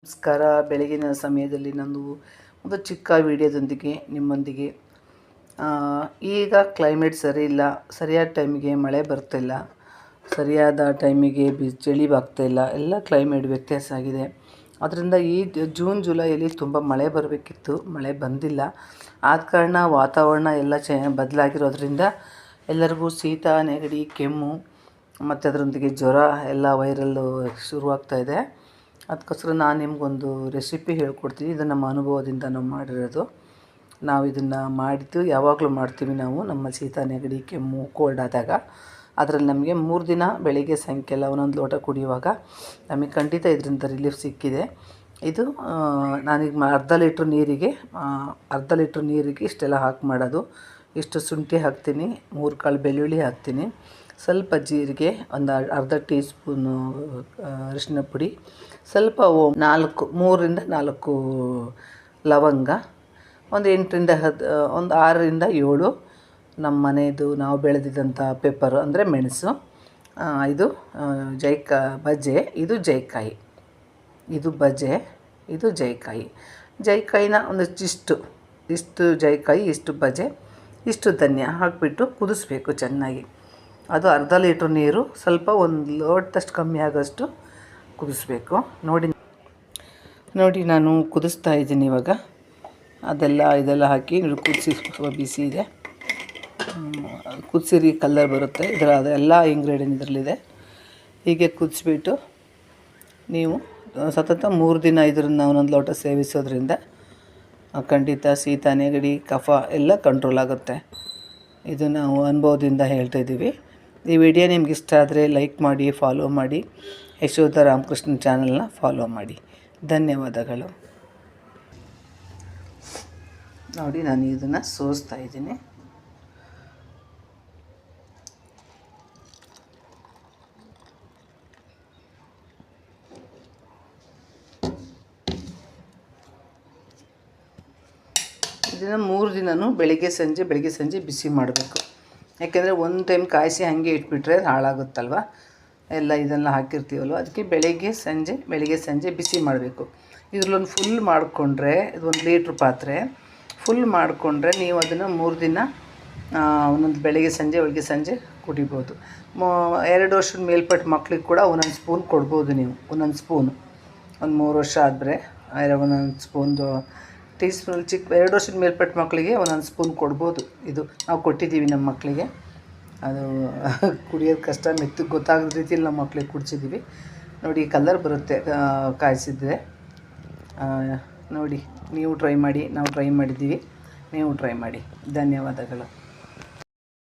ನಮಸ್ಕಾರ. ಬೆಳಗಿನ ಸಮಯದಲ್ಲಿ ನಂದು ಒಂದು ಚಿಕ್ಕ ವಿಡಿಯೋದೊಂದಿಗೆ ನಿಮ್ಮೊಂದಿಗೆ ಈಗ ಕ್ಲೈಮೇಟ್ ಸರಿ ಇಲ್ಲ, ಸರಿಯಾದ ಟೈಮಿಗೆ ಮಳೆ ಬರ್ತಿಲ್ಲ, ಸರಿಯಾದ ಟೈಮಿಗೆ ಚಳಿ ಆಗ್ತಾಯಿಲ್ಲ, ಎಲ್ಲ ಕ್ಲೈಮೇಟ್ ವ್ಯತ್ಯಾಸ ಆಗಿದೆ. ಅದರಿಂದ ಈ ಜೂನ್ ಜುಲೈಯಲ್ಲಿ ತುಂಬ ಮಳೆ ಬರಬೇಕಿತ್ತು, ಮಳೆ ಬಂದಿಲ್ಲ. ಆದ ಕಾರಣ ವಾತಾವರಣ ಎಲ್ಲ ಬದಲಾಗಿರೋದ್ರಿಂದ ಎಲ್ಲರಿಗೂ ಶೀತ, ನೆಗಡಿ, ಕೆಮ್ಮು ಮತ್ತು ಅದರೊಂದಿಗೆ ಜ್ವರ ಎಲ್ಲ ವೈರಲ್ಲು ಶುರುವಾಗ್ತಾಯಿದೆ. ಅದಕ್ಕೋಸ್ಕರ ನಾನು ನಿಮಗೊಂದು ರೆಸಿಪಿ ಹೇಳ್ಕೊಡ್ತೀನಿ. ಇದು ನಮ್ಮ ಅನುಭವದಿಂದ ನಾವು ಮಾಡಿರೋದು. ನಾವು ಇದನ್ನು ಮಾಡಿದ್ದು ಯಾವಾಗಲೂ ಮಾಡ್ತೀವಿ ನಾವು, ನಮ್ಮ ಶೀತ, ನೆಗಡಿ, ಕೆಮ್ಮು, ಕೋಲ್ಡ್ ಆದಾಗ. ಅದರಲ್ಲಿ ನಮಗೆ 3 ದಿನ ಬೆಳಿಗ್ಗೆ ಸಾಯಂಕಾಲ ಒಂದೊಂದು ಲೋಟ ಕುಡಿಯುವಾಗ ನಮಗೆ ಖಂಡಿತ ಇದರಿಂದ ರಿಲೀಫ್ ಸಿಕ್ಕಿದೆ. ಇದು ನಾನೀಗ ಅರ್ಧ ಲೀಟ್ರ್ ನೀರಿಗೆ ಇಷ್ಟೆಲ್ಲ ಹಾಕಿ ಮಾಡೋದು. ಇಷ್ಟು ಶುಂಠಿ ಹಾಕ್ತೀನಿ, 3 ಕಾಳು ಬೆಳ್ಳುಳ್ಳಿ ಹಾಕ್ತೀನಿ, ಸ್ವಲ್ಪ ಜೀರಿಗೆ, ಒಂದು ಅರ್ಧ ಟೀ ಸ್ಪೂನು ಅರಿಶಿನ ಪುಡಿ, ಸ್ವಲ್ಪ 3ರಿಂದ 4 ಲವಂಗ, ಒಂದು 6ರಿಂದ 7 ನಮ್ಮ ಮನೆಯದು ನಾವು ಬೆಳೆದಿದ್ದಂಥ ಪೆಪ್ಪರು ಅಂದರೆ ಮೆಣಸು. ಇದು ಬಜೆ, ಇದು ಜಾಯಿಕಾಯಿ, ಇದು ಬಜೆ, ಇದು ಜಾಯಿಕಾಯಿ. ಜಾಯಿಕಾಯಿನ ಇಷ್ಟು ಜಾಯಿಕಾಯಿ, ಇಷ್ಟು ಬಜೆ, ಇಷ್ಟು ಧನ್ಯ ಹಾಕಿಬಿಟ್ಟು ಕುದಿಸ್ಬೇಕು ಚೆನ್ನಾಗಿ. ಅದು ಅರ್ಧ ಲೀಟ್ರ್ ನೀರು, ಸ್ವಲ್ಪ 1 ಲೋಟದಷ್ಟು ಕಮ್ಮಿ ಆಗೋಷ್ಟು ಕುದಿಸ್ಬೇಕು. ನೋಡಿ ನಾನು ಕುದಿಸ್ತಾ ಇದ್ದೀನಿ ಇವಾಗ. ಇದೆಲ್ಲ ಹಾಕಿ ಕುದಿಸಿ, ಬಿಸಿ ಇದೆ, ಕುದಿಸಿರಿ ಕಲರ್ ಬರುತ್ತೆ. ಅದೆಲ್ಲ ಇಂಗ್ರೀಡಿಯೆಂಟ್ ಇದರಲ್ಲಿದೆ. ಹೀಗೆ ಕುದಿಸ್ಬಿಟ್ಟು ನೀವು ಸತತ 3 ದಿನ ಇದನ್ನು ಒಂದೊಂದು ಲೋಟ ಸೇವಿಸೋದ್ರಿಂದ ಖಂಡಿತ ಶೀತ, ನೆಗಡಿ, ಕಫ ಎಲ್ಲ ಕಂಟ್ರೋಲ್ ಆಗುತ್ತೆ. ಇದು ನಾವು ಅನುಭವದಿಂದ ಹೇಳ್ತಾಯಿದ್ದೀವಿ. ಈ ವಿಡಿಯೋ ನಿಮ್ಗೆ ಇಷ್ಟ ಆದರೆ ಲೈಕ್ ಮಾಡಿ, ಫಾಲೋ ಮಾಡಿ, ಯಶೋಧ ರಾಮಕೃಷ್ಣ ಚಾನಲ್ನ ಫಾಲೋ ಮಾಡಿ. ಧನ್ಯವಾದಗಳು. ನೋಡಿ ನಾನು ಇದನ್ನು ಸೋಸ್ತಾ ಇದ್ದೀನಿ. ಇದನ್ನು 3 ದಿನವೂ ಬೆಳಿಗ್ಗೆ ಸಂಜೆ ಬಿಸಿ ಮಾಡಬೇಕು. ಯಾಕೆಂದರೆ ಒಂದು ಟೈಮ್ ಕಾಯಿಸಿ ಹಾಗೆ ಇಟ್ಬಿಟ್ರೆ ಹಾಳಾಗುತ್ತಲ್ವ, ಇದೆಲ್ಲ ಹಾಕಿರ್ತೀವಲ್ವ. ಅದಕ್ಕೆ ಬೆಳಿಗ್ಗೆ ಸಂಜೆ ಬಿಸಿ ಮಾಡಬೇಕು. ಇದ್ರಲ್ಲೊಂದು ಫುಲ್ ಮಾಡಿಕೊಂಡ್ರೆ, ಇದು 1 ಲೀಟ್ರ್ ಪಾತ್ರೆ ಫುಲ್ ಮಾಡಿಕೊಂಡ್ರೆ ನೀವು ಅದನ್ನು 3 ದಿನ ಒಂದೊಂದು ಬೆಳಿಗ್ಗೆ ಸಂಜೆ ಕುಡಿಬೋದು. 2 ವರ್ಷದ ಮೇಲ್ಪಟ್ಟ ಮಕ್ಳಿಗೆ ಕೂಡ ಒಂದೊಂದು ಸ್ಪೂನ್ ಕೊಡ್ಬೋದು ನೀವು. ಒಂದೊಂದು ಸ್ಪೂನು, ಒಂದು 3 ವರ್ಷ ಆದರೆ ಒಂದೊಂದು ಸ್ಪೂನ್ದು ಟೀ ಸ್ಪೂನ್. 2 ವರ್ಷದ ಮೇಲ್ಪಟ್ಟ ಮಕ್ಕಳಿಗೆ ಒಂದೊಂದು ಸ್ಪೂನ್ ಕೊಡ್ಬೋದು. ಇದು ನಾವು ಕೊಟ್ಟಿದ್ದೀವಿ ನಮ್ಮ ಮಕ್ಕಳಿಗೆ. ಅದು ಕುಡಿಯೋದು ಕಷ್ಟ, ಮೆತ್ತಗೆ ಗೊತ್ತಾಗದ ರೀತಿಯಲ್ಲಿ ನಮ್ಮ ಮಕ್ಕಳಿಗೆ ಕುಡಿಸಿದ್ದೀವಿ. ನೋಡಿ ಕಲರ್ ಬರುತ್ತೆ ಕಾಯಿಸಿದ್ರೆ. ನೋಡಿ ನೀವು ಟ್ರೈ ಮಾಡಿ, ನಾವು ಟ್ರೈ ಮಾಡಿದ್ದೀವಿ, ನೀವು ಟ್ರೈ ಮಾಡಿ. ಧನ್ಯವಾದಗಳು.